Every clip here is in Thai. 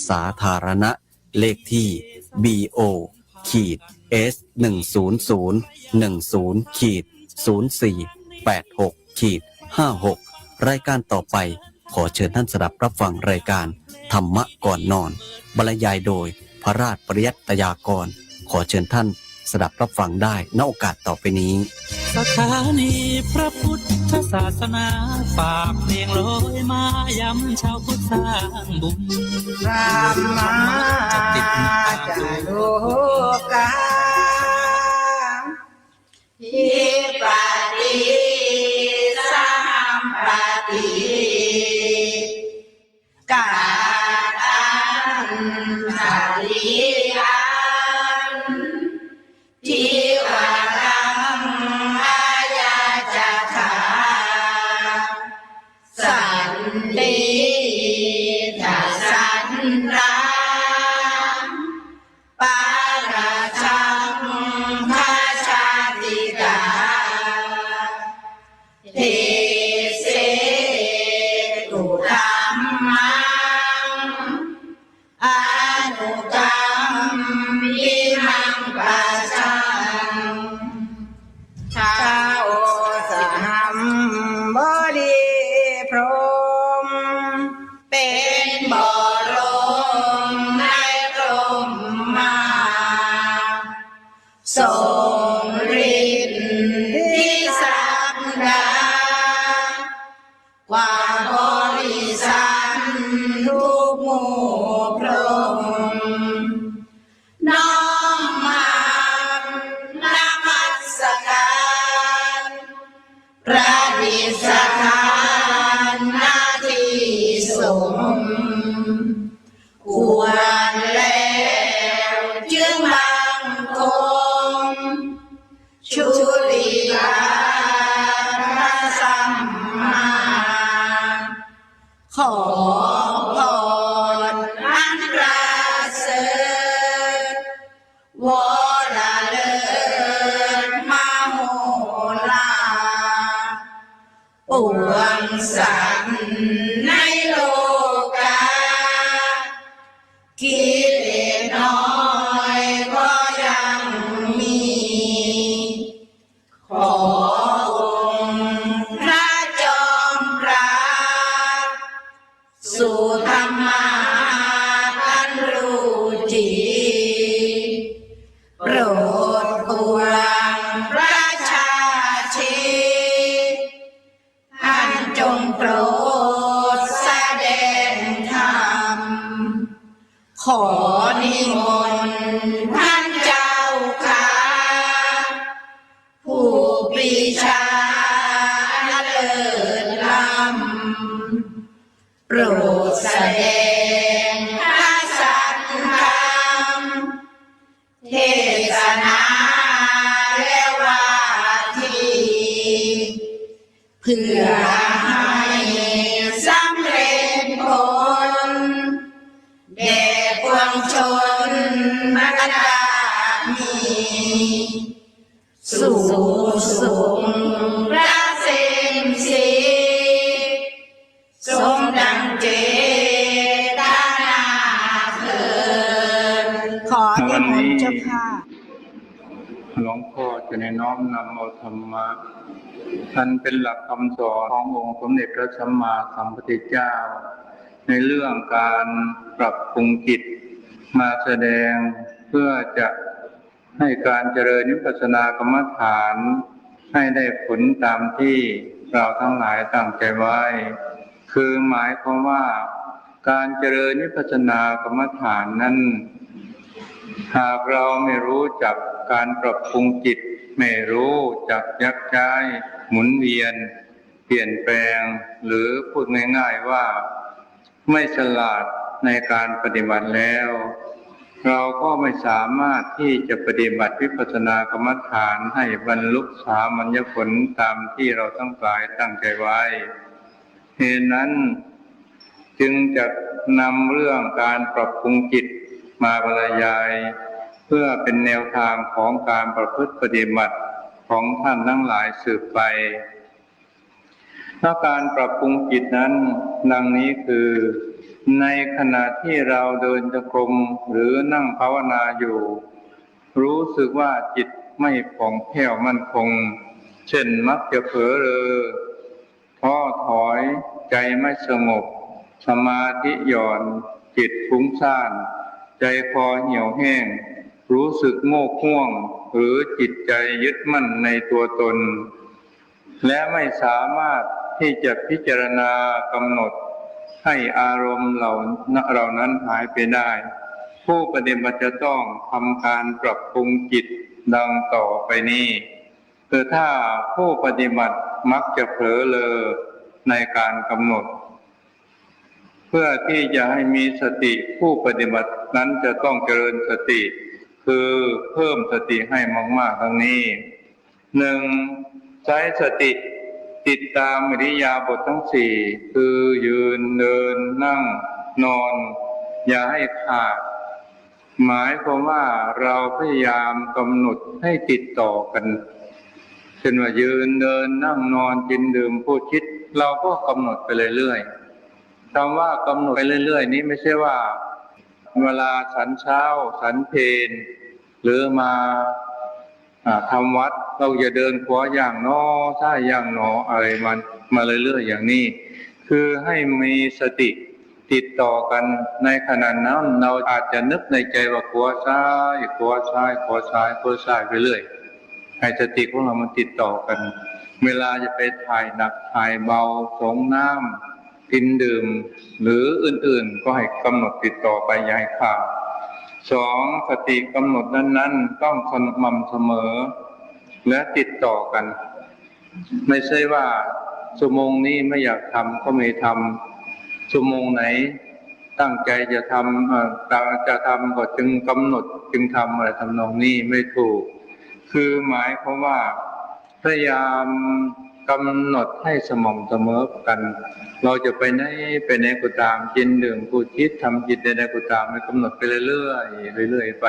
สาธารณะเลขที่ BO-S10-10-04-56-56 รายการต่อไปขอเชิญท่านสดับรับฟังรายการธรรมะก่อนนอนบรรยายโดยพระราชปริยัติยากรขอเชิญท่านสดับรับฟังได้ณโอกาสต่อไปนี้สถานีพระพุทธศาสนาฝากเพลงลอยมาย้ำชาวพุทธสร้างบุญธรรมะจะติดจะโลกาหิปฏิสัมปติกาตันหาริยันทิวารังอายาจาธาสันติทัสสันราปาราชังคาชาติกาเทเสตุธัมมังอนุกัมมิมังปัสสังชาโอสหัมบดีพรหมเป็นบ่อลมในพรหมมาทรงฤทธิ์ที่สักดากว่าบริสัทธิ์ทุกหมู่พรหมน้อมมานมัสการพระดิษฐานหน้าที่สงฆ์ควรแล้วจึงบังคมชุติยาพระสัมมาขอพรอันประเสริฐวรเลิศมโหฬารปวงสัตว์ในโลกากิเลสน้อยก็ยังมีขอองค์พระจอมเกล้าสู่ธรรมะอันรู้จริงโปรดปวงประชาชีท่านจงโปรดแสดงธรรมขอนิมนต์ท่านเจ้าค่ะผู้ปรีชาเลิศล้ำโปรดแสดงพระสัทธรรมเทศนาและวาทีเพื่อให้สำเร็จผลแด่ปวงชนมรรดามีสู่สุขพระเสมสีสมดังเจตนาเถิดขอนิมนต์เจ้าค่ะหลวงพ่อจะได้น้อมนำเอาธรรมะท่านเป็นหลักคำสอนขององค์สมเด็จพระสัมมาสัมพุทธเจ้าในเรื่องการปรับปรุงจิตมาแสดงเพื่อจะให้การเจริญวิปัสสนากรรมฐานให้ได้ผลตามที่เราทั้งหลายตั้งใจไว้คือหมายความว่าการเจริญวิปัสสนากรรมฐานนั้นหากเราไม่รู้จักการปรับปรุงจิตไม่รู้จักยักย้ายหมุนเวียนเปลี่ยนแปลงหรือพูดง่ายๆว่าไม่ฉลาดในการปฏิบัติแล้วเราก็ไม่สามารถที่จะปฏิบัติวิปัสสนากรรมฐานให้บรรลุสามัญญผลตามที่เราทั้งหลายตั้งใจไว้เหตุนั้นจึงจะนำเรื่องการปรับปรุงจิตมาบรรยายเพื่อเป็นแนวทางของการประพฤติปฏิบัติของท่านทั้งหลายสืบไป ถ้าการปรับปรุงจิตนั้นดังนี้คือ ในขณะที่เราเดินจงกรมหรือนั่งภาวนาอยู่รู้สึกว่าจิตไม่ผ่องแผ้วมั่นคงเช่นมักจะเผลอเรอท้อถอยใจไม่สงบสมาธิหย่อนจิตฟุ้งซ่านใจคอเหี่ยวแห้งรู้สึกโง่ง่วงหรือจิตใจยึดมั่นในตัวตนและไม่สามารถที่จะพิจารณากำหนดให้อารมณ์เหล่านั้นหายไปได้ผู้ปฏิบัติจะต้องทำการปรับปรุงจิตดังต่อไปนี้คือถ้าผู้ปฏิบัติมักจะเผลอเลอในการกำหนดเพื่อที่จะให้มีสติผู้ปฏิบัตินั้นจะต้องเจริญสติคือเพิ่มสติให้มากๆทั้งนี้ 1. ใช้สติติดตามอิริยาบถทั้งสี่คือยืนเดินนั่งนอนอย่าให้ขาดหมายความว่าเราพยายามกำหนดให้ติดต่อกันเช่นว่ายืนเดินนั่งนอนกินดื่มพูดคิดเราก็กำหนดไปเรื่อยๆคำว่ากำหนดไปเรื่อยๆนี้ไม่ใช่ว่าเวลาฉันเช้าฉันเพลหรือมาทำวัดเราจะเดินขวาอย่างนอซ้ายอย่างหนออะไรมันมาเรื่อยๆอย่างนี้คือให้มีสติติดต่อกันในขณะนั้นเราอาจจะนึกในใจว่าขวาซ้ายขวาซ้ายขวาซ้ายขวาซ้ายไปเรื่อยให้สติของเรามันติดต่อกันเวลาจะไปถ่ายหนักถ่ายเบาส่งน้ำกินดื่มหรืออื่นๆก็ให้กำหนดติดต่อไปอย่าให้ขาด 2. สติกำหนดนั้นๆต้องสม่ำเสมอและติดต่อกันไม่ใช่ว่าชั่วโมงนี้ไม่อยากทำก็ไม่ทำชั่วโมงไหนตั้งใจจะทำก็จึงกำหนดจึงทำอะไรทำนองนี้ไม่ถูกคือหมายความว่าพยายามกำหนดให้สม่ำเสมอกันเราจะไปไหนก็ตามกินดื่มพูดคิดทำจิตใดๆก็ตามให้กำหนดไปเรื่อยๆไป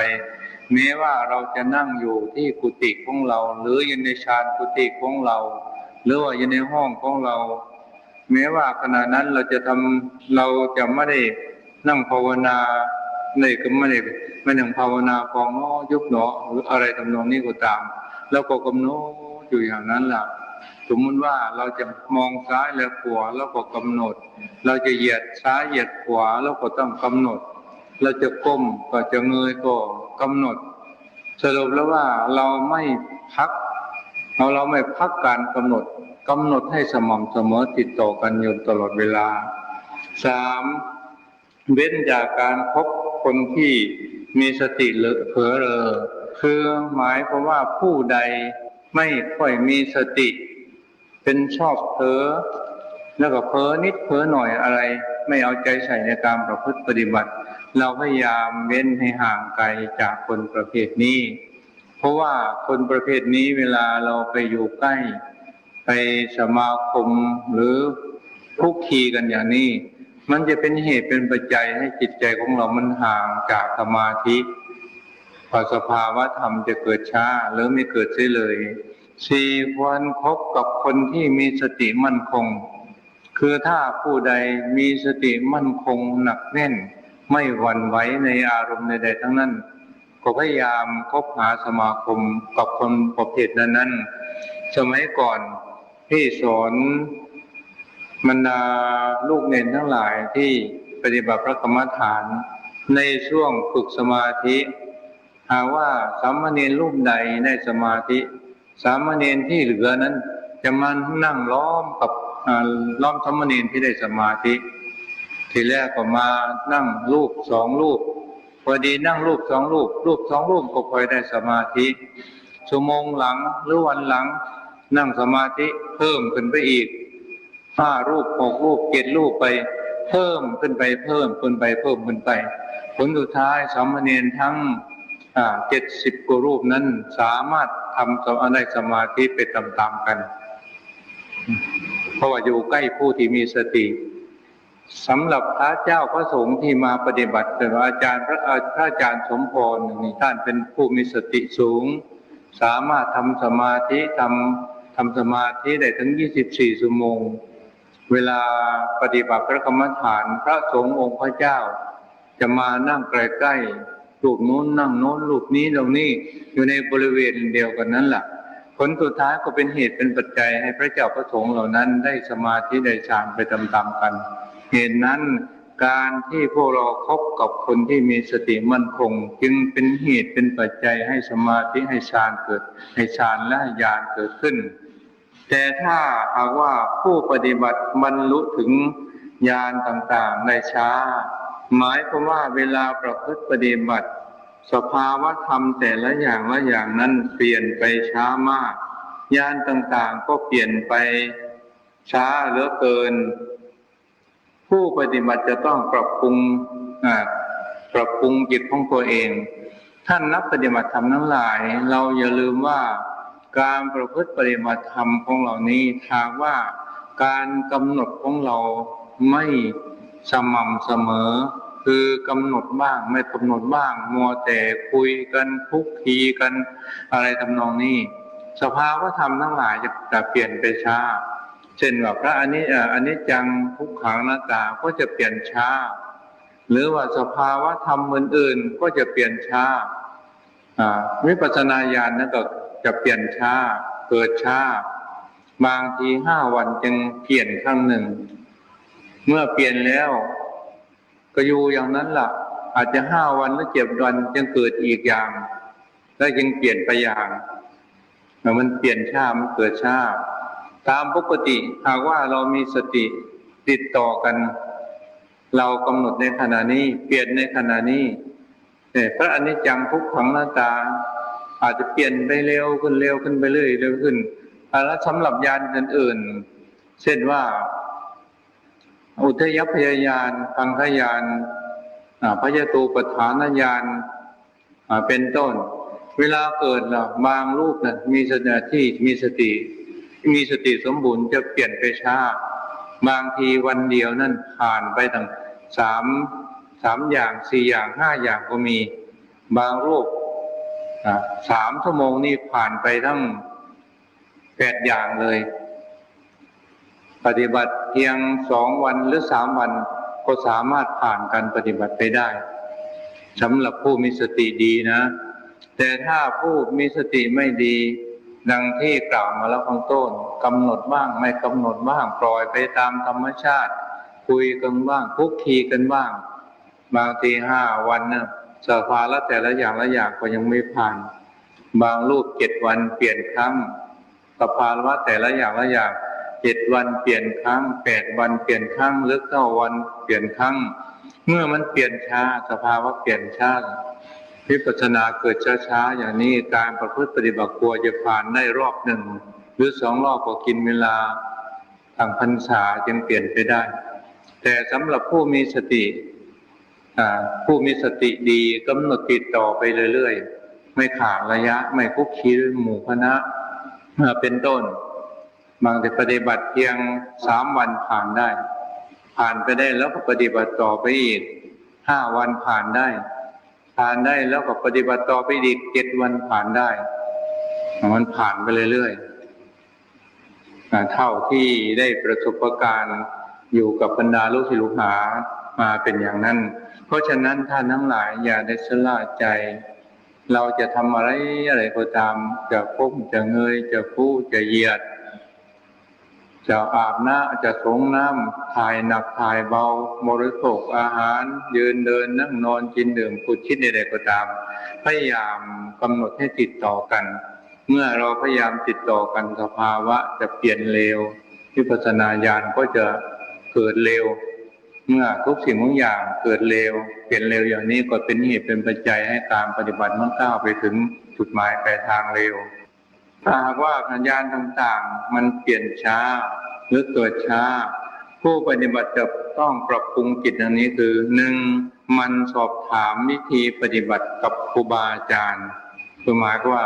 แม้ว่าเราจะนั่งอยู่ที่กุฏิของเราหรืออยู่ในฌานกุฏิของเราหรือว่าอยู่ในห้องของเราแม้ว่าขณะนั้นเราจะไม่ได้นั่งภาวนาเลยก็ไม่นั่งภาวนาฟองน้อยุบหนอหรืออะไรทำนองนี้ก็ตามแล้วก็กำหนดอยู่อย่างนั้นล่ะสมมติว่าเราจะมองซ้ายและขวาแล้วก็กำหนดเราจะเหยียดซ้ายเหยียดขวาแล้วก็ต้องกำหนดเราจะก้มก็จะเงยก็กำหนดสรุปแล้วว่าเราไม่พักการกำหนดให้สม่ำเสมอติดต่อกันอยู่ตลอดเวลา 3. เว้นจากการพบคนที่มีสติเผลอเรอคือหมายความว่าผู้ใดไม่ค่อยมีสติเป็นชอบเผลอแล้วก็เผลอนิดเผลอหน่อยอะไรไม่เอาใจใส่ในการประพฤติปฏิบัติเราพยายามเว้นให้ห่างไกลจากคนประเภทนี้เพราะว่าคนประเภทนี้เวลาเราไปอยู่ใกล้ไปสมาคมหรือคุกคีกันอย่างนี้มันจะเป็นเหตุเป็นปัจจัยให้จิตใจของเรามันห่างจากสมาธิพอสภาวะธรรมจะเกิดช้าหรือไม่เกิดเสียเลย 4. ควรคบกับคนที่มีสติมั่นคงคือถ้าผู้ใดมีสติมั่นคงหนักแน่นไม่หวั่นไหวในอารมณ์ใดๆทั้งนั้นก็พยายามคบหาสมาคมกับคนประเภทนั้นสมัยก่อนที่สอนบรรดาลูกเนรทั้งหลายที่ปฏิบัติพระกรรมฐานในช่วงฝึกสมาธิหากว่าสามเณรรูปใดได้สมาธิสามเณรที่เหลือนั้นจะมานั่งล้อมสามเณรที่ได้สมาธิทีแรกก็มานั่งรูป2 รูปพอดีนั่งรูป2 รูป2 รูปก็พอได้สมาธิชั่วโมงหลังหรือวันหลังนั่งสมาธิเพิ่มขึ้นไปอีก5 รูป6 รูป7 รูปไปเพิ่มขึ้นไปผลสุดท้ายสามเณรทั้ง70 กว่ารูปนั้นสามารถทำได้สมาธิไปตามๆกันเพราะว่าอยู่ใกล้ผู้ที่มีสติสำหรับพระเจ้าพระสงฆ์ที่มาปฏิบัติแต่ว่าพระอาจารย์สมพรนี่ท่านเป็นผู้มีสติสูงสามารถทำสมาธิได้ถึง24 ชั่วโมง เวลาปฏิบัติพระกรรมฐานพระสงฆ์องค์พระเจ้าจะมานั่งใกล้ๆรูปนู้นนั่งโน้นรูปนี้ตรงนี้อยู่ในบริเวณเดียวกันนั้นแหละผลสุดท้ายก็เป็นเหตุเป็นปัจจัยให้พระเจ้าพระสงฆ์เหล่านั้นได้สมาธิได้ฌานไปตามๆกันเหตุนั้นการที่พวกเราคบกับคนที่มีสติมั่นคงจึงเป็นเหตุเป็นปัจจัยให้สมาธิให้ฌานเกิดให้ฌานและญาณเกิดขึ้นแต่ถ้าหากว่าผู้ปฏิบัติบรรลุถึงญาณต่างๆได้ช้าหมายความว่าเวลาประพฤติปฏิบัติสภาวะธรรมแต่ละอย่างละอย่างนั้นเปลี่ยนไปช้ามากญาณต่างๆก็เปลี่ยนไปช้าเหลือเกินผู้ปฏิบัติจะต้องปรับปรุงจิตของตัวเองท่านนักปฏิบัติธรรมทั้งหลายเราอย่าลืมว่าการประพฤติปฏิบัติธรรมของเรานี้หากว่าการกำหนดของเราไม่สม่ำเสมอคือกำหนดบ้างไม่กำหนดบ้างมัวแต่คุยกันคุกคีกันอะไรทำนองนี้สภาวะธรรมทั้งหลายจะเปลี่ยนไปช้าเช่นว่าพระอนิจจังทุกขังอนัตตาก็จะเปลี่ยนช้าหรือว่าสภาวะธรรมอื่นๆก็จะเปลี่ยนช้าวิปัสสนาญาณนั่นก็จะเปลี่ยนช้าเกิดช้าบางที5 วันจึงเปลี่ยนครั้งหนึ่งเมื่อเปลี่ยนแล้วก็อยู่อย่างนั้นล่ะอาจจะ5 วันหรือ7 วันจึงเกิดอีกอย่างแล้วจึงเปลี่ยนไปอย่างมันเปลี่ยนช้ามันเกิดช้าตามปกติหากว่าเรามีสติติดต่อกันเรากำหนดในขณะนี้เปลี่ยนในขณะนี้แต่พระอนิจจังทุกขังอนัตตาอาจจะเปลี่ยนไปเร็วขึ้นไปเรื่อยเร็วขึ้นแล้วสำหรับญาณอื่นๆเช่นว่าอุทยพยญาณพังคญาณพยตูปฐานญาณเป็นต้นเวลาเกิดบางรูปมีสติสมบูรณ์จะเปลี่ยนไปช้าบางทีวันเดียวนั่นผ่านไปตั้ง3 อย่าง4 อย่าง5 อย่างก็มีบางรูป3 ชั่วโมงนี่ผ่านไปทั้ง8 อย่างเลยปฏิบัติเพียง2 วันหรือ3 วันก็สามารถผ่านการปฏิบัติไปได้สำหรับผู้มีสติดีนะแต่ถ้าผู้มีสติไม่ดีดังที่กล่าวมาแล้วข้างต้นกำหนดบ้างไม่กำหนดบ้างปล่อยไปตามธรรมชาติคุยกันบ้างคุกคีกันบ้างบางที5 วันนะสภาวะแต่ละอย่างก็ยังไม่ผ่านบางรูป7 วันเปลี่ยนครั้งสภาวะแต่ละอย่าง7 วันเปลี่ยนครั้ง8 วันเปลี่ยนครั้งหรือ9 วันเปลี่ยนครั้งเมื่อมันเปลี่ยนช้าสภาวะเปลี่ยนช้าวิปัสสนาเกิดช้าๆอย่างนี้การประพฤติปฏิบัติกลัวจะผ่านได้รอบ1 หรือ 2 รอบก็กินเวลาทางพรรษาจึงเปลี่ยนไปได้แต่สำหรับผู้มีสติดีกำหนดติดต่อไปเรื่อยๆไม่ขาดระยะไม่คุกคีด้วยหมู่คณะเป็นต้นบางแต่ปฏิบัติเพียง3 วันผ่านไปได้แล้วก็ปฏิบัติต่อไปอีก5 วันผ่านได้แล้วก็ปฏิบัติต่อไปอีก7 วันผ่านได้มันผ่านไปเรื่อยๆเท่าที่ได้ประสบการณ์อยู่กับบรรดาลูกศิษย์ลูกหามาเป็นอย่างนั้นเพราะฉะนั้นท่านทั้งหลายอย่าได้ชะล่าใจเราจะทำอะไรก็ตามจะก้มจะเงยจะคู่จะเหยียดจะอาบน้ำจะสงน้ำถ่ายหนักถ่ายเบาบริโภคอาหารยืนเดินนั่งนอนกินดื่มพูดคิดใดๆก็ตามพยายามกำหนดให้ติดต่อกันเมื่อเราพยายามติดต่อกันสภาวะจะเปลี่ยนเร็ววิปัสสนาญาณก็จะเกิดเร็วเมื่อทุกสิ่งทุกอย่างเกิดเร็วเปลี่ยนเร็วอย่างนี้ก็เป็นเหตุเป็นปัจจัยให้การปฏิบัติมันก้าวไปถึงจุดหมายปลายทางเร็วถ้าหากว่าสัญญาณต่างๆมันเปลี่ยนช้าหรือเกิดช้าผู้ปฏิบัติจะต้องปรับปรุงจิตอันนี้คือ 1. มันสอบถามวิธีปฏิบัติกับครูบาอาจารย์หมายว่า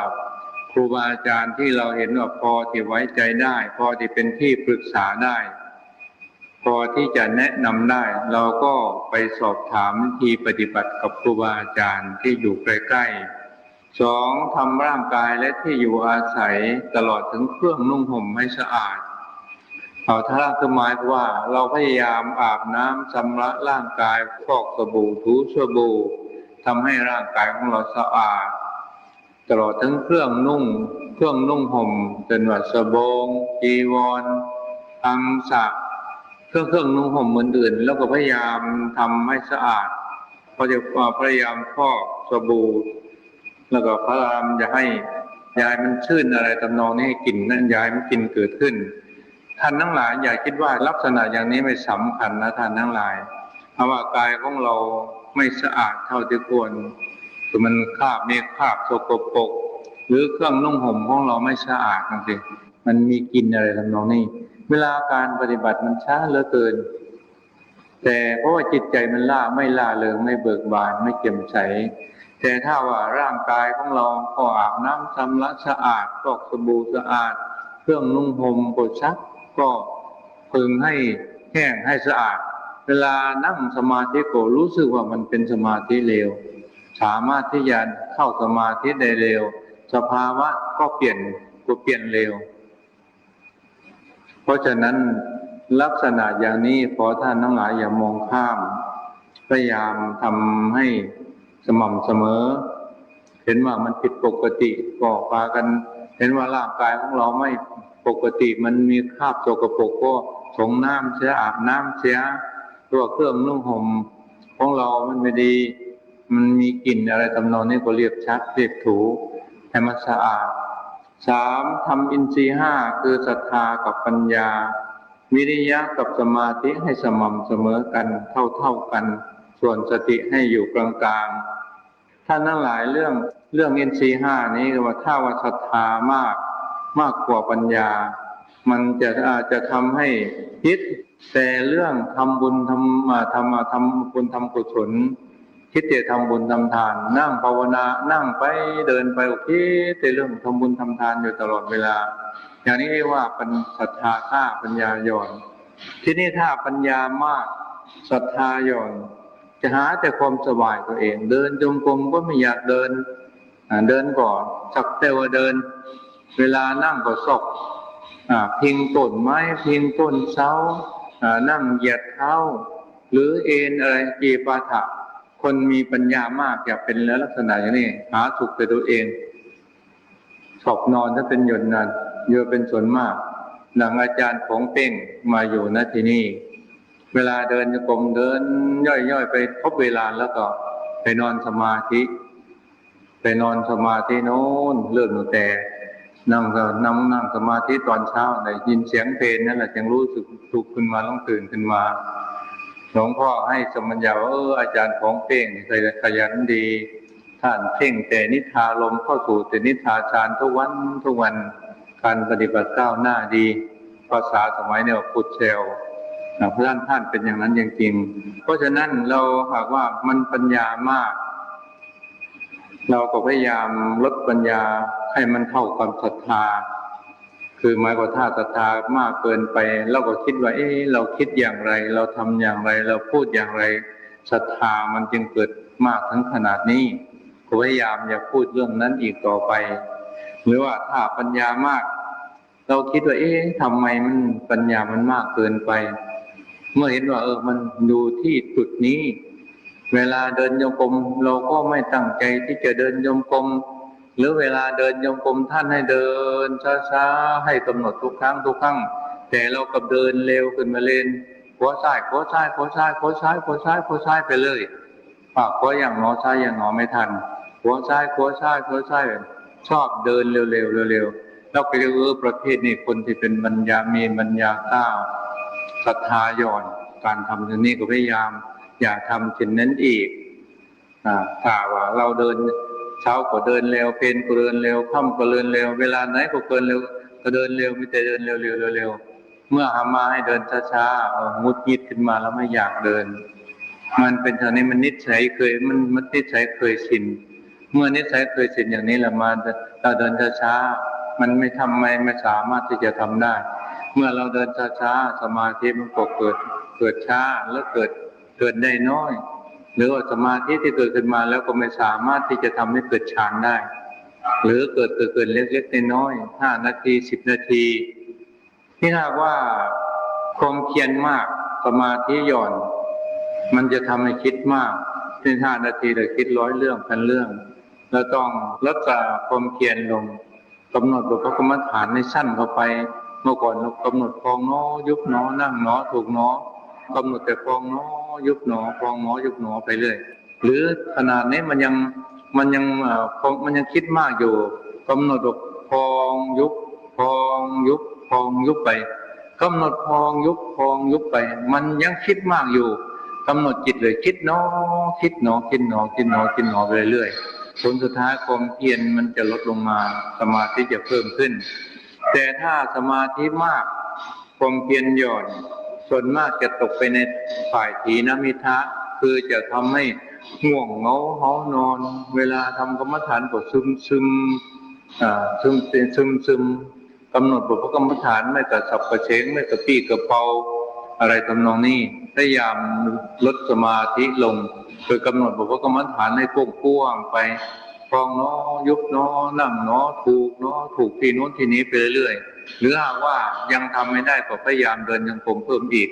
ครูบาอาจารย์ที่เราเห็นว่าพอที่ไว้ใจได้พอที่เป็นที่ปรึกษาได้พอที่จะแนะนำได้เราก็ไปสอบถามวิธีปฏิบัติกับครูบาอาจารย์ที่อยู่ใกล้ๆ 2. ทำร่างกายและที่อยู่อาศัยตลอดถึงเครื่องนุ่งห่มให้สะอาด ถ้าคือหมายว่าเราพยายามอาบน้ำชำระร่างกายฟอกสบู่ถูสบู่ทำให้ร่างกายของเราสะอาดตลอดทั้งเครื่องนุ่งห่มเป็นว่าสบงจีวรอังสะเครื่องนุ่งห่มอื่นๆแล้วก็พยายามทำให้สะอาดพยายามฟอกสบู่แล้วก็พยายามอย่าให้มันชื้นอะไรทำนองนี้ให้กลิ่นนั่นอย่าให้มันกลิ่นเกิดขึ้นท่านทั้งหลายอย่าคิดว่าลักษณะอย่างนี้ไม่สำคัญนะท่านทั้งหลายเพราะว่ากายของเราไม่สะอาดเท่าที่ควรคือมันมีคราบสกปรกหรือเครื่องนุ่งห่มของเราไม่สะอาดจริงๆมันมีกลิ่นอะไรทำนองนี้เวลาการปฏิบัติมันช้าเหลือเกินแต่เพราะว่าจิตใจมันไม่ล่าเริงไม่เบิกบานไม่แจ่มใสแต่ถ้าว่าร่างกายของเราก็อาบน้ำชำระสะอาดฟอกสบู่สะอาดเครื่องนุ่งห่มก็ซักก็พึงให้แห้งให้สะอาดเวลานั่งสมาธิก็รู้สึกว่ามันเป็นสมาธิเร็วสามารถที่จะเข้าสมาธิได้เร็วสภาวะก็เปลี่ยนเร็วเพราะฉะนั้นลักษณะอย่างนี้ขอท่านทั้งหลายอย่ามองข้ามพยายามทำให้สม่ำเสมอเห็นว่ามันผิดปกติก็พากันเห็นว่าร่างกายของเราไม่ปกติมันมีคราบสกปรกก็ส่งน้ำเสียอาบน้ำเสียตัวเครื่องนุ่งห่มของเรามันไม่ดีมันมีกลิ่นอะไรทำนองนี้ก็เรียบชักเรียบถูให้มันสะอาด3ทำอินทรีย์5คือศรัทธากับปัญญาวิริยะกับสมาธิให้สม่ำเสมอกันเท่ากันส่วนสติให้อยู่กลางๆท่านทั้งหลายเรื่องอินทรีย์5นี้ว่าถ้าว่าศรัทธามากกว่าปัญญามันจะทำให้คิดแต่เรื่องทำบุญทำกุศลคิดแต่ทำบุญทำทานนั่งภาวนานั่งไปเดินไปคิดแต่เรื่องทำบุญทำทานอยู่ตลอดเวลาอย่างนี้เรียกว่าเป็นศรัทธาฆ่าปัญญาหย่อนที่นี่ถ้าปัญญามากศรัทธาหย่อนจะหาแต่ความสบายตัวเองเดินจงกรมก็ไม่อยากเดินก่อนสักแต่ว่าเดินเวลานั่งก็ซอกพิงต้นไม้พิงต้นเสานั่งเหยียดเท้าหรือเอนอะไรกีปาถะคนมีปัญญามากอยากเป็นลักษณะอย่างนี้หาสุขแต่ตัวเองชอบนอนถ้าเป็นหยดนั้นเยอะเป็นส่วนมากหลังอาจารย์ของเป้งมาอยู่ณที่นี่เวลาเดินจะกรมเดินย่อยๆไปครบเวลาแล้วก็ไปนอนสมาธิโน้นเลื่อนหนูแต่นั่งสมาธิตอนเช้าได้ยินเสียงเพลงนั่นแหละจึงรู้สึกถูกขึ้นมาต้องตื่นขึ้นมาหลวงพ่อให้สมัญญาว่าอาจารย์ของเป้งเคยขยันดีท่านเพ่งแต่นิทาลมเข้าสู่แต่นิทาฌานทุกวันการปฏิบัติก้าวหน้าดีภาษาสมัยเนี่ยพุทธเชลเพราะท่านเป็นอย่างนั้นจริงๆเพราะฉะนั้นเราหากว่ามันปัญญามากเราก็พยายามลดปัญญาให้มันเท่ากับศรัทธาคือหมายความถ้าศรัทธามากเกินไปเราก็คิดว่าเราคิดอย่างไรเราทำอย่างไรเราพูดอย่างไรศรัทธามันจึงเกิดมากทั้งขนาดนี้ก็พยายามอย่าพูดเรื่องนั้นอีกต่อไปหรือว่าถ้าปัญญามากเราคิดว่าทำไมมันปัญญามันมากเกินไปเมื่อเห็นว่ามันดูที่จุดนี้เวลาเดินโยกรมเราก็ไม่ตั้งใจที่จะเดินโยกรมหรือเวลาเดินโยกรมท่านให้เดินช้าๆให้กำหนดทุกครั้งแต่เรากับเดินเร็วขึ้นมาเลนขวาซ้ายไปเลยขวาอย่างหนอซ้ายอย่างหนอไม่ทันขวาซ้ายชอบเดินเร็วแล้วไปเรียกประเภทนี้คนที่เป็นปัญญามีปัญญาก้าวศรัทธาหย่อนการทำเช่นนี้ก็พยายามอย่าทำเช่นนั้นอีกถ้าว่าเราเดินเช้าก็เดินเร็วเพลนก็เดินเร็วค่ำก็เดินเร็วเวลาไหนก็เดินเร็วก็เดินเร็วไม่แต่เดินเร็วเมื่อหามาให้เดินช้าๆงุดหงิดขึ้นมาแล้วไม่อยากเดินมันเป็นเท่านี้มันนิสัยเคยมันนิสัยเคยชินเมื่อนิสัยเคยชินอย่างนี้ละมาเราเดินช้าๆมันไม่สามารถที่จะทำได้เมื่อเราเดินช้าๆสมาธิมันก็เกิดช้าแล้วเกิดได้น้อยหรือว่าสมาธิที่เกิดขึ้นมาแล้วก็ไม่สามารถที่จะทำให้เกิดฌานได้หรือเกิดเล็กๆน้อยๆ5 นาที10 นาทีที่หากว่า ความเพียรมากสมาธิหย่อนมันจะทำให้คิดมากเช่น5 นาทีเลยคิด100 เรื่องพันเรื่องแล้วต้องลดความเพียรลงกำหนดบทพระกรรมฐานในสั้นเข้าไปเมื่อก่อนเรากำหนดพองหนอยุบหนอนั่งหนอถูกหนอกำหนดแต่พองหนอยุบหนอพองหนอยุบหนอไปเรื่อยหรือขนาดนี้มันยังคิดมากอยู่กำหนดพองยุบพองยุบพองยุบไปกำหนดพองยุบพองยุบไปมันยังคิดมากอยู่กำหนดจิตเลยคิดหนอคิดหนอคิดหนอคิดหนอคิดหนอไปเรื่อยผลสุดท้ายความเพียรมันจะลดลงมาสมาธิจะเพิ่มขึ้นแต่ถ้าสมาธิมากความเพียรหย่อนส่วนมากจะตกไปในฝ่ายถีนมิทะคือจะทำให้ง่วงเหงาหานอนเวลาทำกรรมฐานก็ซึมกำหนดบทพระกรรมฐานไม่กระสับกระเฉงไม่กระปี้กระเป๋าอะไรทำนองนี้พยายามลดสมาธิลงโดยกำหนดบทพระกรรมฐานให้กว้างๆไปพองหนอยุบหนอนั่งหนอถูกหนอถูกที่โน้นที่นี้ไปเรื่อยๆหรือหากว่ายังทำไม่ได้ก็พยายามเดินยังคงเพิ่มอีก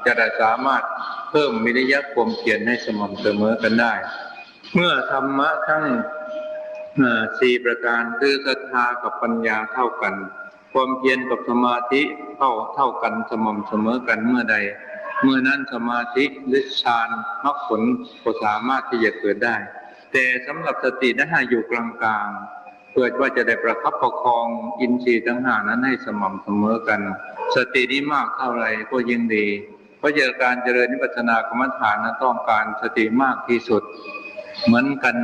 จะได้สามารถเพิ่มวิริยะความเพียรให้สม่ำเสมอกันได้เมื่อธรรมะทั้ง4 ประการคือศรัทธากับปัญญาเท่ากันความเพียรกับสมาธิเท่ากันสม่ำเสมอกันเมื่อใดเมื่อนั้นสมาธิหรือฌานมรรคผลก็สามารถที่จะเกิดได้แต่สำหรับสตินั้นอยู่กลางๆเพื่อว่าจะได้ประคับประคองอินทรีย์ทั้ง5นั้นให้สม่ำเสมอกันสตินี้มากเท่าไรก็ยิ่งดีเพราะการเจริญวิปัสสนากรรมฐานนั้นต้องการสติมากที่สุดเหมือนกัน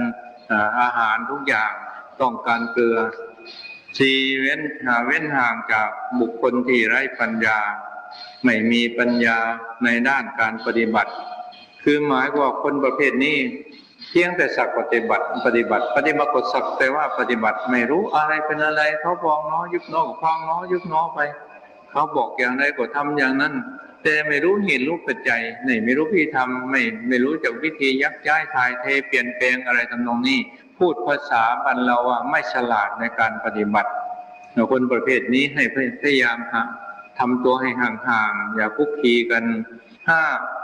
อาหารทุกอย่างต้องการเกลือเว้นห่างจากบุคคลที่ไร้ปัญญาไม่มีปัญญาในด้านการปฏิบัติคือหมายว่าคนประเภทนี้เพียงแต่สักปฏิบัติก็สักแต่ว่าปฏิบัติไม่รู้อะไรเป็นอะไรเขาบอกน้อยุบน้อก็พองน้อยุบน้อไปเขาบอกอย่างไรก็ทำอย่างนั้นแต่ไม่รู้เหตุรู้ปัจจัยไม่รู้วิธีทำไม่รู้จักวิธียักย้ายถ่ายเทเปลี่ยนแปลงอะไรทำนองนี้พูดภาษาบ้านเราว่าไม่ฉลาดในการปฏิบัติคนประเภทนี้ให้พยายามทำตัวให้ห่างๆอย่าคุกคีกัน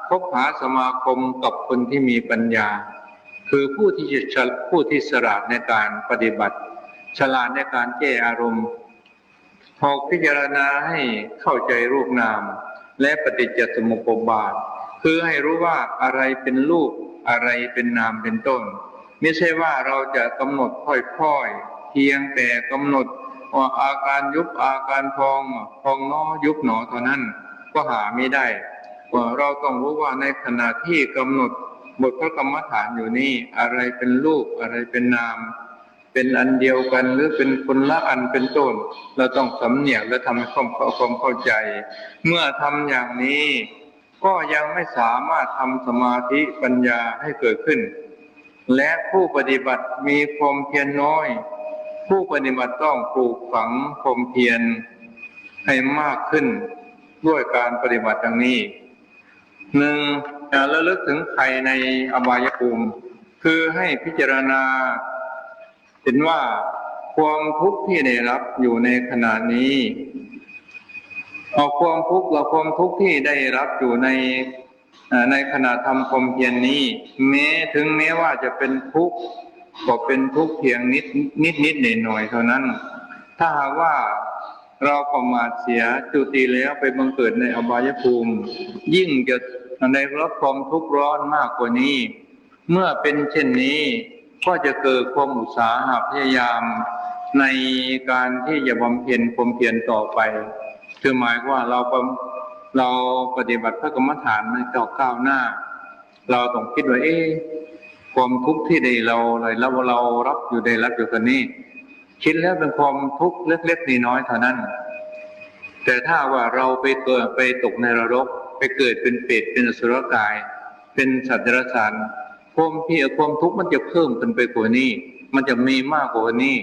คบหาสมาคมกับคนที่มีปัญญาคือผู้ที่ฉลาดในการปฏิบัติฉลาดในการแก้อารมณ์พอพิจารณาให้เข้าใจรูปนามและปฏิจจสมุปบาทคือให้รู้ว่าอะไรเป็นรูปอะไรเป็นนามเป็นต้นไม่ใช่ว่าเราจะกำหนดค่อยๆเพียงแต่กำหนดว่าอาการยุบอาการพองหนอยุบหนอเท่านั้นก็หาไม่ได้ว่าเราต้องรู้ว่าในขณะที่กำหนดบทพระกรรมฐานอยู่นี้อะไรเป็นรูปอะไรเป็นนามเป็นอันเดียวกันหรือเป็นคนละอันเป็นต้นเราต้องสำเนียกและทำให้ความเข้าใจเมื่อทำอย่างนี้ก็ยังไม่สามารถทำสมาธิปัญญาให้เกิดขึ้นและผู้ปฏิบัติมีความเพียรน้อยผู้ปฏิบัติต้องปลูกฝังความเพียรให้มากขึ้นด้วยการปฏิบัติดังนี้1ระลึกถึงภัยในอบายภูมิคือให้พิจารณาเห็นว่าความทุกข์ที่ได้รับอยู่ในขณะนี้ความทุกข์ที่ได้รับอยู่ในขณะทำความเพียรนี้แม้ว่าจะเป็นทุกข์ก็เป็นทุกข์เพียงนิดหน่อยเท่านั้นถ้าหากว่าเราประมาทเสียจุติแล้วไปบังเกิดในอบายภูมิยิ่งจะได้รับความทุกข์ร้อนมากกว่านี้เมื่อเป็นเช่นนี้ก็จะเกิดความอุตสาหะพยายามในการที่จะบำเพ็ญความเพียรต่อไปคือหมายว่าเราปฏิบัติพระกรรมฐานมันก้าวหน้าเราต้องคิดว่าความทุกข์ที่เรารับอยู่ตอนนี้คิดแล้วเป็นความทุกข์เล็กๆน้อยๆเท่านั้นแต่ถ้าว่าเราไปตกในนรกไปเกิดเป็นเปรตเป็นอสุรกายเป็นสัตว์เดรัจฉานความทุกข์มันจะเพิ่มขึ้นไปกว่านี้มันจะมีมากกว่านี้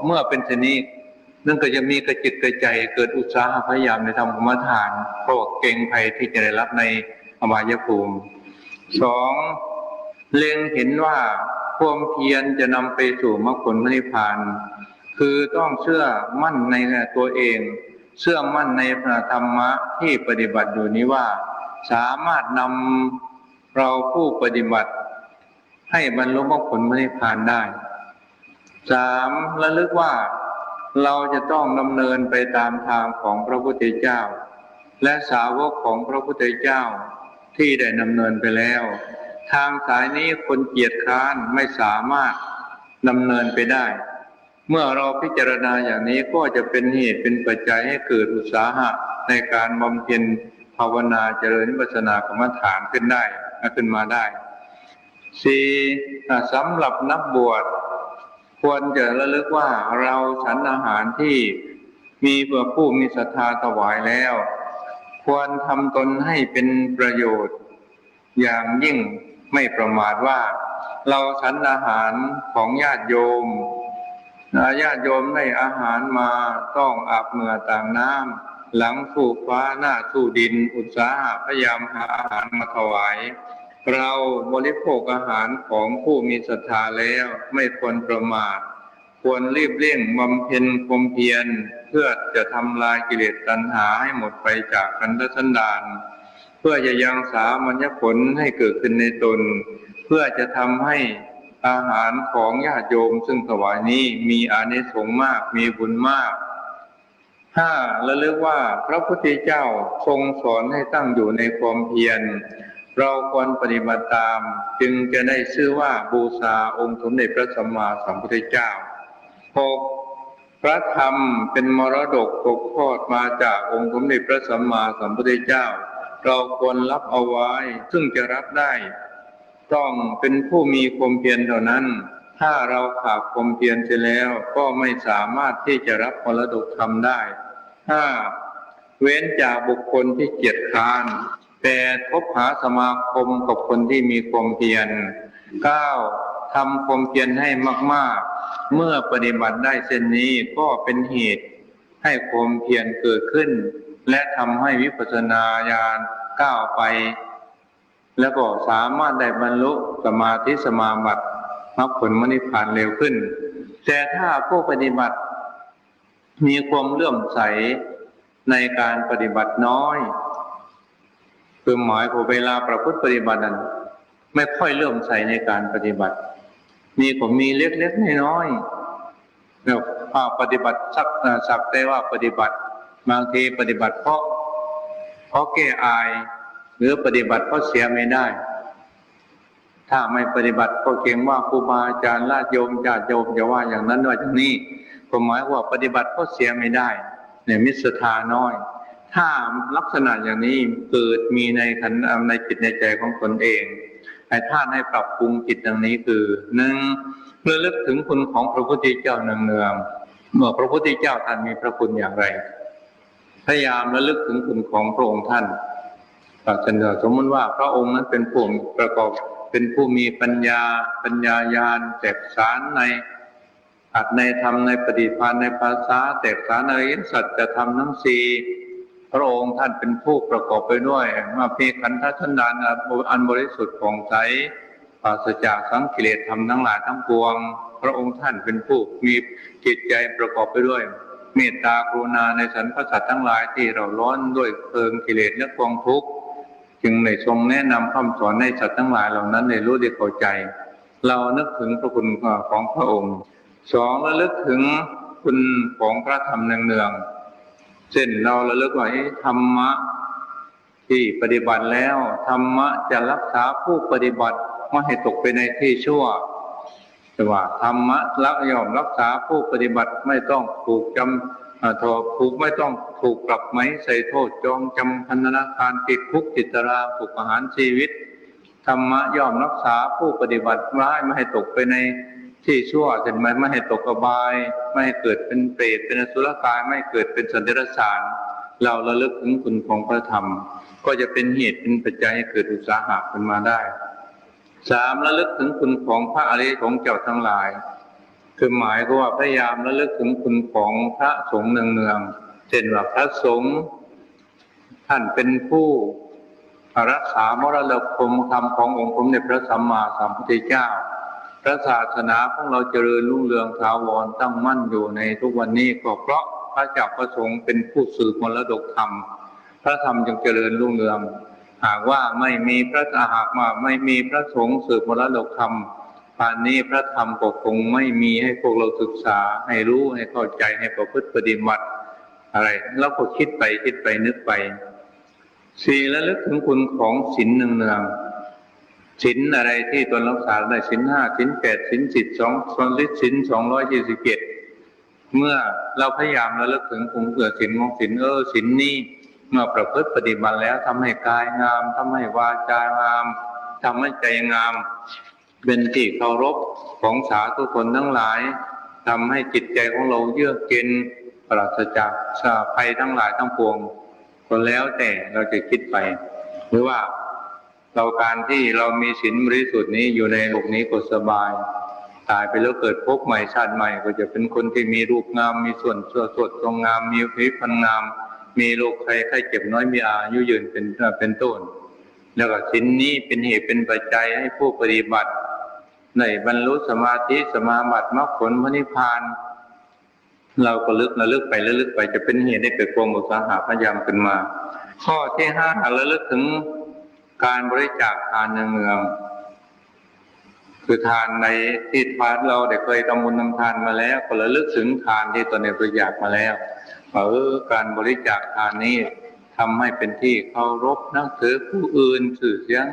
เมื่อเป็นเช่นนี้นั่นก็จะมีกระจิตกระใจเกิดอุตสาหะพยายามในทำกรรมฐานเพราะเกรงภัยที่จะได้รับในอบายภูมิ 2. เล็งเห็นว่าความเพียรจะนำไปสู่มรรคผลนิพพานคือต้องเชื่อมั่นในตัวเอง เชื่อมั่นในพระธรรมะที่ปฏิบัติอยู่นี้ว่าสามารถนำเราผู้ปฏิบัติให้บรรลุมรรคผลนิพพานได้3ระลึกว่าเราจะต้องดำเนินไปตามทางของพระพุทธเจ้าและสาวกของพระพุทธเจ้าที่ได้ดำเนินไปแล้วทางสายนี้คนเกียจคร้านไม่สามารถดำเนินไปได้เมื่อเราพิจารณาอย่างนี้ก็จะเป็นเหตุเป็นปัจจัยให้เกิดอุตสาหะในการบำเพ็ญภาวนาเจริญวิปัสสนากรรมฐานขึ้นมาได้4สำหรับนักบวชควรจะระลึกว่าเราฉันอาหารที่มีผู้มีศรัทธาถวายแล้วควรทำตนให้เป็นประโยชน์อย่างยิ่งไม่ประมาทว่าเราฉันอาหารของญาติโยมได้อาหารมาต้องอาบเหงื่อต่างน้ำหลังสู่ฟ้าหน้าสู่ดินอุตสาหะพยายามหาอาหารมาถวายเราบริโภคอาหารของผู้มีศรัทธาแล้วไม่ควรประมาทควรรีบเร่งบำเพ็ญความเพียรเพื่อจะทำลายกิเลสตัณหาให้หมดไปจากขันธสันดานเพื่อจะยังสามัญญผลให้เกิดขึ้นในตนเพื่อจะทำให้อาหารของญาติโยมซึ่งถวายนี้มีอานิสงส์มากมีบุญมาก5ระลึกว่าพระพุทธเจ้าทรงสอนให้ตั้งอยู่ในความเพียรเราควรปฏิบัติตามจึงจะได้ชื่อว่าบูชาองค์สมเด็จพระสัมมาสัมพุทธเจ้า6พระธรรมเป็นมรดกตกทอดมาจากองค์สมเด็จพระสัมมาสัมพุทธเจ้าเราควรรับเอาไว้ซึ่งจะรับได้ต้องเป็นผู้มีความเพียรเท่านั้นถ้าเราขาดความเพียรเสียแล้วก็ไม่สามารถที่จะรับมรดกธรรมได้5เว้นจากบุคคลที่เกียจคร้านแต่คบหาสมาคมกับคนที่มีความเพียร9ทำความเพียรให้มากๆเมื่อปฏิบัติได้เช่นนี้ก็เป็นเหตุให้ความเพียรเกิดขึ้นและทำให้วิปัสสนาญาณก้าวไปแล้วก็สามารถได้บรรลุสมาธิสมาบัติมรรคผลนิพพานเร็วขึ้นแต่ถ้าผู้ปฏิบัติมีความเลื่อมใสในการปฏิบัติน้อยคือหมายถึงเวลาประพฤติปฏิบัตินั้นไม่ค่อยเลื่อมใสในการปฏิบัติมีเล็กๆน้อยๆแล้วปฏิบัติสักแต่ว่าปฏิบัติบางทีปฏิบัติเพราะแก้อายหรือปฏิบัติเพราะเสียไม่ได้ถ้าไม่ปฏิบัติก็เกรงว่าครูบาอาจารย์ญาติโยมจะว่าอย่างนั้นว่าอย่างนี้ก็หมายว่าปฏิบัติเพราะเสียไม่ได้เนี่ยมิตรศรัทธาน้อยถ้าลักษณะอย่างนี้เกิดมีในจิตในใจของตนเองให้ท่านให้ปรับปรุงจิตดังนี้คือ1ระลึกถึงคุณของพระพุทธเจ้าเนืองๆเมื่อพระพุทธเจ้าท่านมีพระคุณอย่างไรพยายามระลึกถึงคุณของพระองค์ท่านสมมติว่าพระองค์นั้นเป็นผู้ประกอบเป็นผู้มีปัญญาญาณแตกฉานในอัตในธรรมในปฏิภาณในภาษาแตกฉานในสัจธรรมทั้ง4พระองค์ท่านเป็นผู้ประกอบไปด้วยมามีขันธสันดานอันบริสุทธิ์ผ่องใสปราศจากสังกิเลสธรรมทั้งหลายทั้งปวงพระองค์ท่านเป็นผู้มีจิตใจประกอบไปด้วยเมตตากรุณาในสรรพสัตว์ทั้งหลายที่เราร้อนด้วยเพลิงกิเลสและกองทุกข์จึงได้ทรงแนะนำคำสอนให้สัตว์ทั้งหลายเหล่านั้นได้รู้ได้เข้าใจเรานึกถึงพระคุณของพระองค์2ระลึกถึงคุณของพระธรรมเนืองๆเช่นเราระลึกว่าธรรมะที่ปฏิบัติแล้วธรรมะจะรักษาผู้ปฏิบัติไม่ให้ตกไปในที่ชั่วแต่ว่าธรรมะย่อมรักษาผู้ปฏิบัติไม่ต้องถูกไม่ต้องถูกปรับไหมใส่โทษจองจำพันธนาการติดคุกติดตารางถูกประหารชีวิตธรรมะย่อมรักษาผู้ปฏิบัติร้ายไม่ให้ตกไปในที่ชั่วเช่นไม่ให้ตกอบายไม่ให้เกิดเป็นเปรตเป็นอสุรกายไม่เกิดเป็นสัตว์เดรัจฉานเราระลึกถึงคุณของพระธรรมก็จะเป็นเหตุเป็นปัจจัยให้เกิดอุตสาหะขึ้นมาได้3ระลึกถึงคุณของพระอริยของเจ้าทั้งหลายคือหมายก็ว่าพยายามระลึกถึงคุณของพระสงฆ์เนืองๆเช่นว่าพระสงฆ์ท่านเป็นผู้รักษามรดกธรรมขององค์สมเด็จพระสัมมาสัมพุทธเจ้าพระศาสนาของเราเจริญรุ่งเรืองถาวรตั้งมั่นอยู่ในทุกวันนี้ก็เพราะ พระเจ้าประสงค์เป็นผู้สืบมรดกธรรมพระธรรมจึงเจริญรุ่งเรืองหากว่าไม่มีพระสงฆ์สืบมรดกธรรมป่านนี้พระธรรมก็คงไม่มีให้พวกเราศึกษาให้รู้ให้เข้าใจให้ประพฤติปฏิบัติอะไรแล้วก็คิดไปนึกไปสี่ระลึกถึงคุณของศีลเนืองๆศีลอะไรที่ตนรักษาได้ศีลห้าศีลแปดศีลศีล247เมื่อเราพยายามระลึกถึงคุณเกิดศีลของศีลศีลนี้เมื่อประพฤติปฏิบัติแล้วทำให้กายงามทำให้วาจางามทำให้ใจงามเป็นที่เคารพของสาธุชนทั้งหลายทำให้จิตใจของเราเยือกเย็นปราศจากภัยทั้งหลายทั้งปวงก็แล้วแต่เราจะคิดไปหรือว่าการที่เรามีศีลบริสุทธิ์นี้อยู่ในโลกนี้ก็สบายตายไปแล้วเกิดพบใหม่ชาติใหม่ก็จะเป็นคนที่มีรูปงามมีส่วนสดทรงงามมีผิวพรรณงามมีโรคภัยไข้เจ็บน้อยมีอายุยืนเป็นต้นแล้วก็ศีลนี้เป็นเหตุเป็นปัจจัยให้ผู้ปฏิบัติในบรรลุสมาธิสมาบัติมรรคผลพระนิพพานเราก็ระลึกไปจะเป็นเหตุให้เกิดความอุตสาหะพยายามขึ้นมาข้อที่5ระลึกถึงการบริจาคทานเนืองๆคือทานในที่ทานเราได้เคยทำบุญทำทานมาแล้วก็ระลึกถึงทานที่ตนได้บริจาคมาแล้วการบริจาคทานนี้ทำให้เป็นที่เคารพนับถือผู้อื่นชื่อเสียง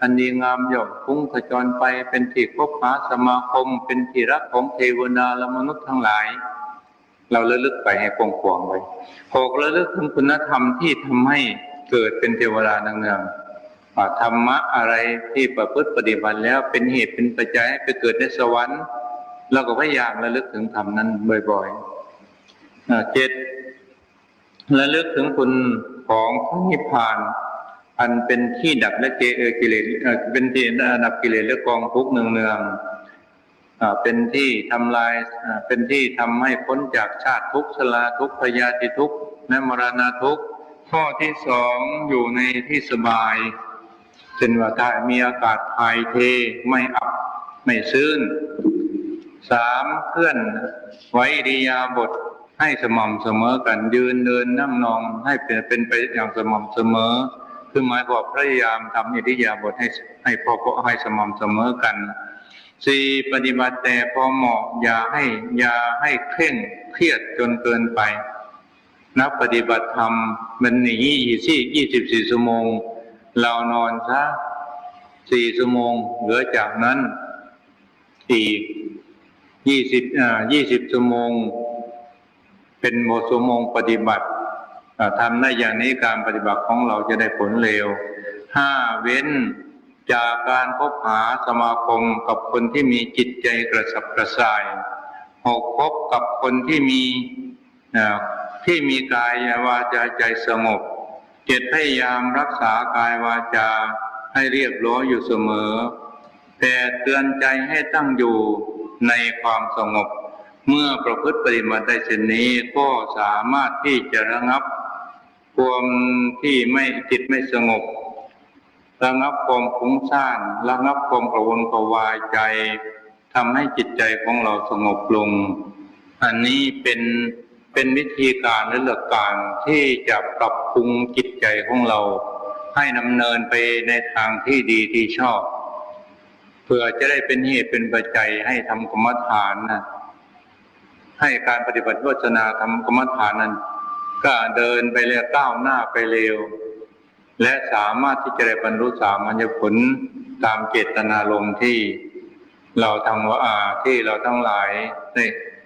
อันดีงามย่อมฟุ้งขจรไปเป็นที่คบหาสมาคมเป็นที่รักของเทวดาและมนุษย์ทั้งหลายเราระลึกไปให้กว้างๆไว้6ระลึกถึงคุณธรรมที่ทำให้เกิดเป็นเทวดาเนืองๆธรรมะอะไรที่ประพฤติปฏิบัติแล้วเป็นเหตุเป็นปัจจัยให้ไปเกิดในสวรรค์เราก็พยายามระลึกถึงธรรมนั้นบ่อยๆ7ระลึกถึงคุณของพระนิพพานอันเป็นที่ดับและกิเลสเป็นที่ดับกิเลสและกองทุกข์เนืองๆเป็นที่ทำลายเป็นที่ทำให้พ้นจากชาติทุกข์ชราทุกข์พยาธิทุกข์และมรณะทุกข์ข้อที่2อยู่ในที่สบายเช่นว่าถ้ามีอากาศถ่ายเทไม่อับไม่ชื้น3เคลื่อนไหวอิริยาบถให้สม่ำเสมอกันยืนเดินนั่งนอนให้เป็นไปอย่างสม่ำเสมอคือหมายความพยายามทำอิริยาบถให้พอให้สม่ำเสมอกัน4ปฏิบัติแต่พอเหมาะอย่าให้เคร่งเครียดจนเกินไปนักปฏิบัติธรรมมัน24 ชั่วโมงเรานอนซะ4 ชั่วโมงเหลือจากนั้นอีก20 ชั่วโมงเป็นชั่วโมงปฏิบัติทำได้อย่างนี้การปฏิบัติของเราจะได้ผลเร็ว5เว้นจากการคบหาสมาคมกับคนที่มีจิตใจกระสับกระส่าย6คบกับคนที่มีกายวาจาใจสงบ7พยายามรักษากายวาจาให้เรียบร้อยอยู่เสมอ8เตือนใจให้ตั้งอยู่ในความสงบเมื่อประพฤติปฏิบัติได้เช่นนี้ก็สามารถที่จะระงับความที่จิตไม่สงบระงับความฟุ้งซ่านระงับความกระวนกระวายใจทำให้จิตใจของเราสงบลงอันนี้เป็นวิธีการและหลักการที่จะปรับปรุงจิตใจของเราให้ดำเนินไปในทางที่ดีที่ชอบเพื่อจะได้เป็นเหตุเป็นปัจจัยให้ทำกรรมฐานให้การปฏิบัติวิปัสสนาทำกรรมฐานนั้นก็เดินไปเร็วก้าวหน้าไปเร็วและสามารถที่จะได้บรรลุสามัญญผลตามเจตนารมณ์ที่เราทั้งหลาย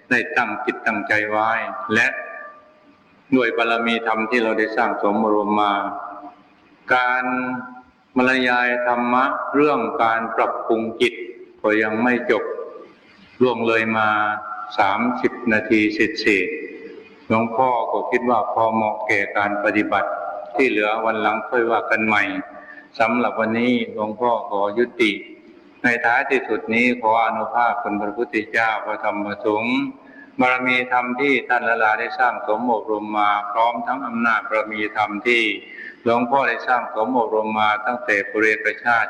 ได้ตั้งจิตตั้งใจไว้และด้วยบารมีธรรมที่เราได้สร้างสมรวมมาการบรรยายธรรมะเรื่องการปรับปรุงจิตก็ยังไม่จบล่วงเลยมา30 นาทีเศษหลวงพ่อก็คิดว่าพอเหมาะแก่การปฏิบัติที่เหลือวันหลังค่อยว่ากันใหม่สำหรับวันนี้หลวงพ่อขอยุติในท้ายที่สุดนี้ขออนุภาพคุณพระพุทธเจ้าพระธรรมพระสงฆ์บารมีธรรมที่ท่านละลาได้สร้างสมอบรมมาพร้อมทั้งอำนาจบารมีธรรมที่หลวงพ่อได้สร้างสมอบรมมาตั้งแต่ปุเรกชาติ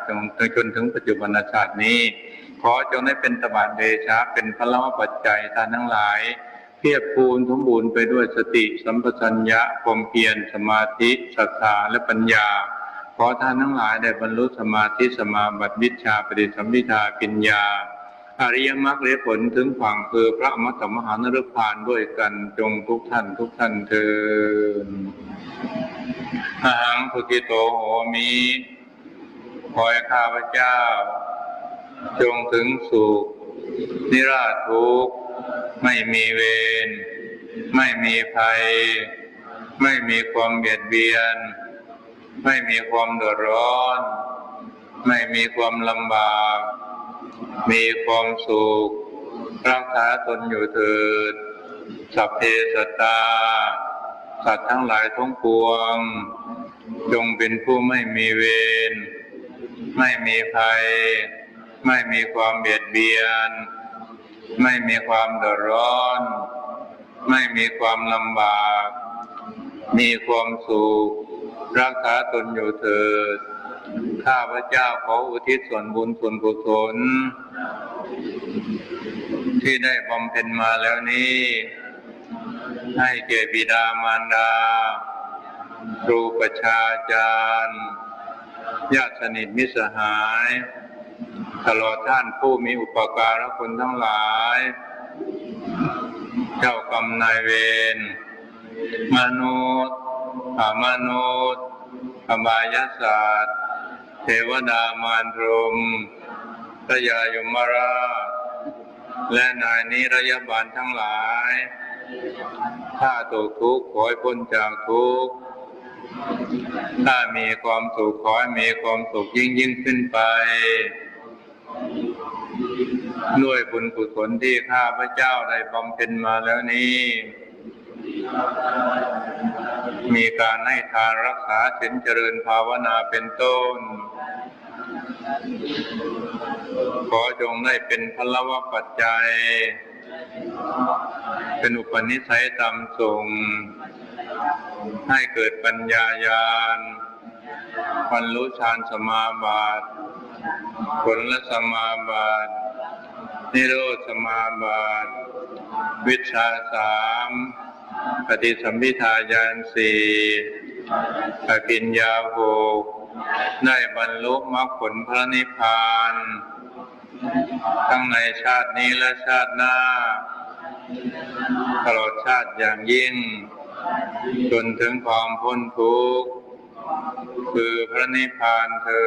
จนถึงปัจจุบันชาตินี้ขอจงได้เป็นตบะเดชะเป็นพละปัจจัยท่านทั้งหลาย เพียบพูนสมบูรณ์ไปด้วยสติสัมปชัญญะความเพียรสมาธิศรัทธาและปัญญาขอท่านทั้งหลายได้บรรลุสมาธิสมาบัติวิชชาปฏิสัมภิทาปัญญาอริยมรรคและผลถึงฝั่งคือพระอมตะมหานิพพานด้วยกันจงทุกท่านเถิดอหังภุกิโตโหมิขอให้ข้าพเจ้าจงถึงสุขนิราชทุกข์ไม่มีเวรไม่มีภัยไม่มีความเบียดเบียนไม่มีความเดือดร้อนไม่มีความลำบากมีความสุขรักษาตนอยู่เถิดสัพเพสัตตาสัตว์ทั้งหลายทั้งปวงจงเป็นผู้ไม่มีเวรไม่มีภัยไม่มีความเบียดเบียนไม่มีความเดือดร้อนไม่มีความลำบากมีความสุขรักษาตนอยู่เถิดข้าพเจ้าขออุทิศส่วนบุญส่วนกุศลที่ได้บำเพ็ญมาแล้วนี้ให้แก่บิดามารดาครูประชาจารย์ญาติสนิทมิตรสหายตลอดท่านผู้มีอุปการะคุณทั้งหลายเจ้ากรรมนายเวรมนุษย์มนุษย์อบายสัตว์เทวดามารพรหมพระยายมราชและนายนิรยาบาลทั้งหลายถ้าตกทุกข์ขอให้พ้นจากทุกข์ถ้ามีความสุขขอให้มีความสุขยิ่งขึ้นไปด้วยบุญกุศลที่ข้าพเจ้าได้บำเพ็ญมาแล้วนี้มีการให้ทานรักษาศีลเจริญภาวนาเป็นต้นขอจงได้เป็นพลวปัจจัยเป็นอุปนิสัยตามส่งให้เกิดปัญญาญาณบรรลุฌานสมาบัติผลสมาบัตินิโรธสมาบัติวิชชา3ปฏิสัมภิทาญาณ4อภิญญา6ได้บรรลุมรรคผลพระนิพพานทั้งในชาตินี้และชาติหน้าตลอดชาติอย่างยิ่งจนถึงความพ้นทุกข์คือพระนิพพานเถิ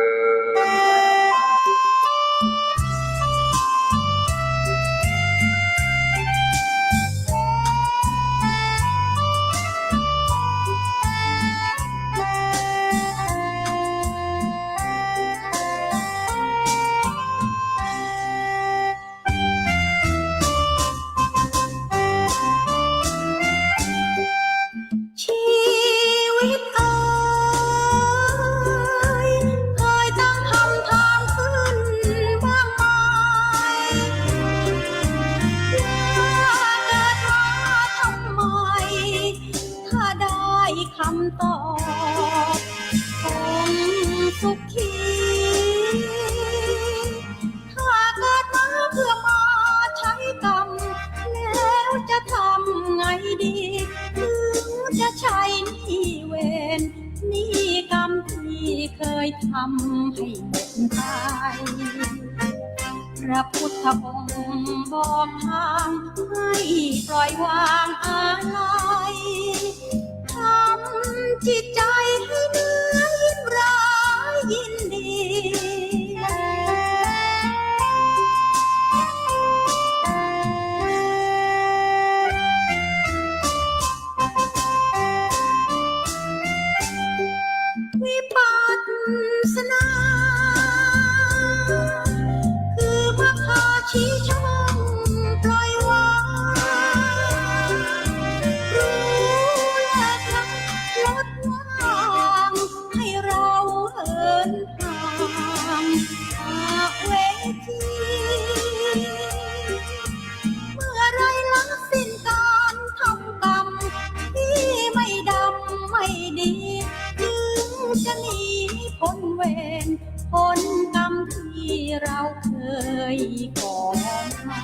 ดคำตอบคงสุขีถ้าเกิดมาเพื่อมาใช้กรรมแล้วจะทำไงดีถึงจะใช้หนี้เวรหนี้กรรมที่เคยทำให้หมดไปพระพุทธองค์บอกทางให้ปล่อยวางอะไรทำจิตใจให้เหนือยินร้ายยินดีวิปัสสนาคือมรรคชี้ช่องปล่อยวางลดวางให้เราเหินห่างจากเวทีเมื่อไรละสิ้นการทำกรรมที่ไม่ดำไม่ดีจึงจะหนีพ้นเวรพ้นกรรมที่เราเคยก่อมา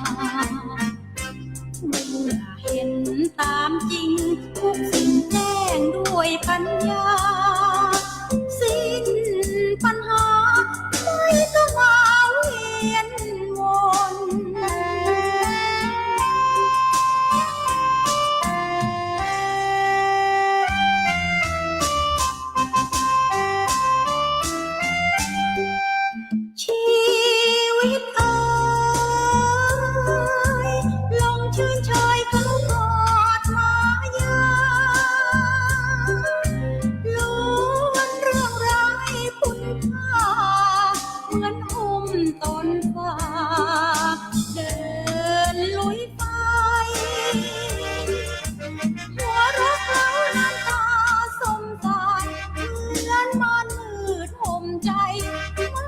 เมื่อเห เห็นตามจริงทุกสิ่งแจ้งด้วยปัญญาสิ้นปัญหาไม่ต้องมาเวียนวนชีวิตเอ่ยลงชื่นชอยเขากอดมายาล้วนเรื่องร้ายคุณค่าเหมือนอุ้มต้นฟ้าเดินลุยไฟหัวเรักเราน้ำตาสมสารเหมือนมานมืดห่มใจ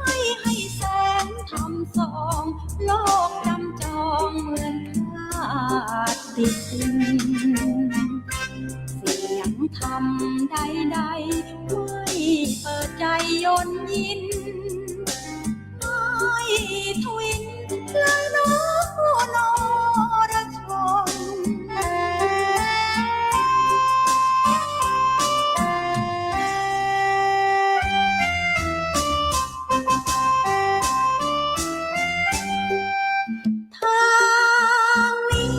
ไม่ให้แสงทำสองโลกจำจองเหมือนขาดติดดินเสียงธรรมใดๆไม่เปิดใจยนยินไม่ทวินเลยน้อนรชนทางนี้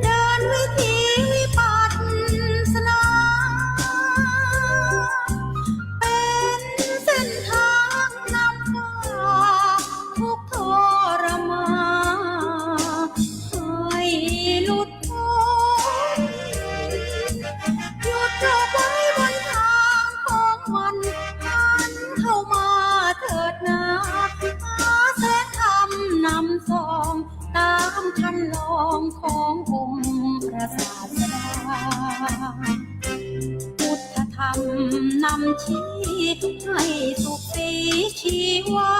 เดินวิถีวิปัสสนาเป็นเส้นทางนำพาทุกข์ทรมานให้หลุดพ้นหยุดโลกไว้บนทางของมันหันเข้ามาเถิดนาหาแสงธรรมนำส่องตามคันลองขององค์พระศาสดาพุทธธรรมนำชี้ให้สุขสีชีวา